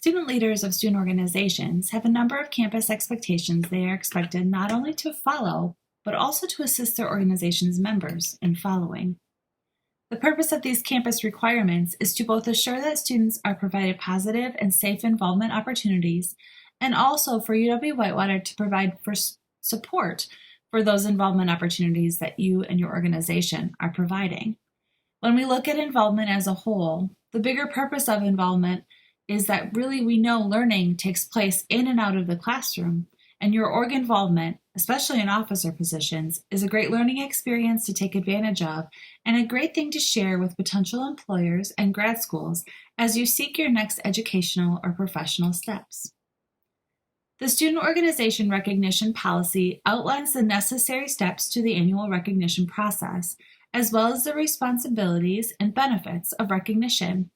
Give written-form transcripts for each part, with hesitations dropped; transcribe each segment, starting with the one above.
Student leaders of student organizations have a number of campus expectations they are expected not only to follow, but also to assist their organization's members in following. The purpose of these campus requirements is to both assure that students are provided positive and safe involvement opportunities, and also for UW-Whitewater to provide for support for those involvement opportunities that you and your organization are providing. When we look at involvement as a whole, the bigger purpose of involvement is that really we know learning takes place in and out of the classroom, and your org involvement, especially in officer positions, is a great learning experience to take advantage of and a great thing to share with potential employers and grad schools as you seek your next educational or professional steps. The Student Organization Recognition Policy outlines the necessary steps to the annual recognition process, as well as the responsibilities and benefits of recognition.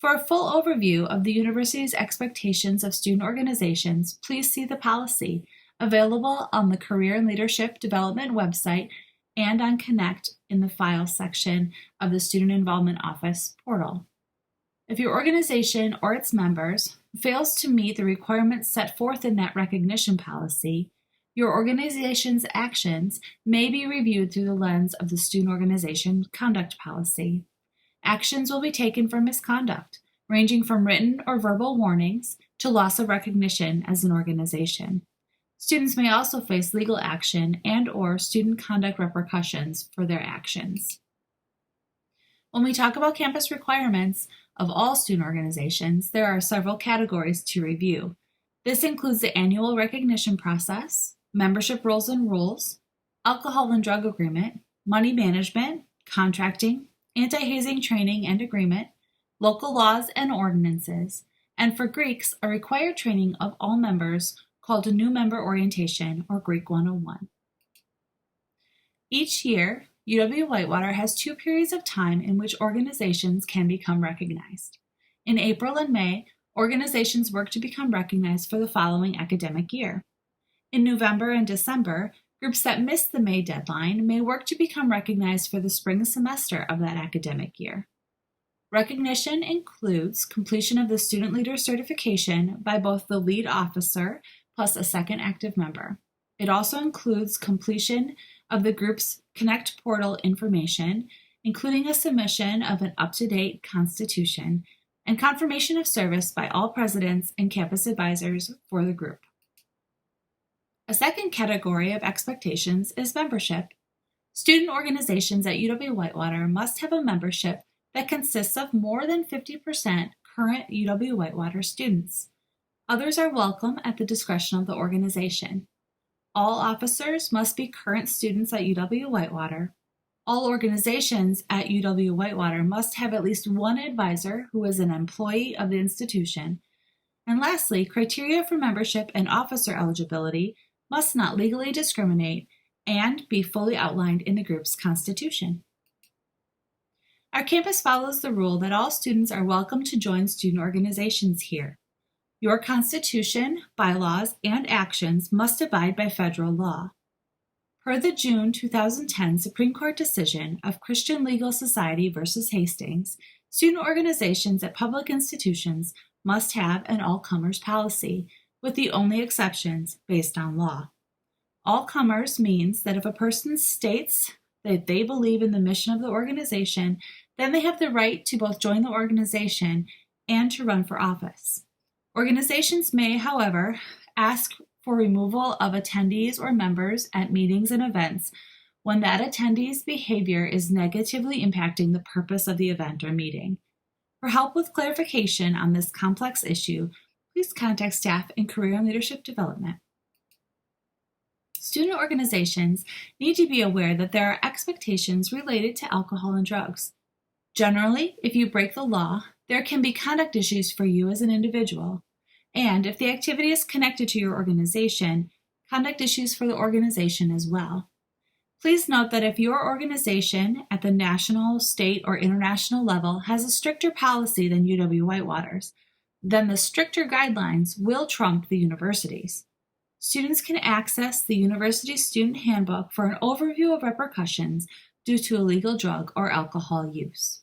For a full overview of the university's expectations of student organizations, please see the policy available on the Career and Leadership Development website and on Connect in the Files section of the Student Involvement Office portal. If your organization or its members fails to meet the requirements set forth in that recognition policy, your organization's actions may be reviewed through the lens of the Student Organization Conduct Policy. Actions will be taken for misconduct, ranging from written or verbal warnings to loss of recognition as an organization. Students may also face legal action and/or student conduct repercussions for their actions. When we talk about campus requirements of all student organizations, there are several categories to review. This includes the annual recognition process, membership roles and rules, alcohol and drug agreement, money management, contracting, anti-hazing training and agreement, local laws and ordinances, and for Greeks, a required training of all members called a New Member Orientation or Greek 101. Each year, UW-Whitewater has 2 periods of time in which organizations can become recognized. In April and May, organizations work to become recognized for the following academic year. In November and December, groups that missed the May deadline may work to become recognized for the spring semester of that academic year. Recognition includes completion of the student leader certification by both the lead officer plus a second active member. It also includes completion of the group's Connect portal information, including a submission of an up-to-date constitution and confirmation of service by all presidents and campus advisors for the group. A second category of expectations is membership. Student organizations at UW-Whitewater must have a membership that consists of more than 50% current UW-Whitewater students. Others are welcome at the discretion of the organization. All officers must be current students at UW-Whitewater. All organizations at UW-Whitewater must have at least one advisor who is an employee of the institution. And lastly, criteria for membership and officer eligibility must not legally discriminate and be fully outlined in the group's constitution. Our campus follows the rule that all students are welcome to join student organizations here. Your constitution, bylaws, and actions must abide by federal law. Per the June 2010 Supreme Court decision of Christian Legal Society versus Hastings, student organizations at public institutions must have an all-comers policy, with the only exceptions based on law. All comers means that if a person states that they believe in the mission of the organization, then they have the right to both join the organization and to run for office. Organizations may, however, ask for removal of attendees or members at meetings and events when that attendee's behavior is negatively impacting the purpose of the event or meeting. For help with clarification on this complex issue, please contact staff in Career and Leadership Development. Student organizations need to be aware that there are expectations related to alcohol and drugs. Generally, if you break the law, there can be conduct issues for you as an individual. And if the activity is connected to your organization, conduct issues for the organization as well. Please note that if your organization at the national, state, or international level has a stricter policy than UW-Whitewater's, then the stricter guidelines will trump the university's. Students can access the university's student handbook for an overview of repercussions due to illegal drug or alcohol use.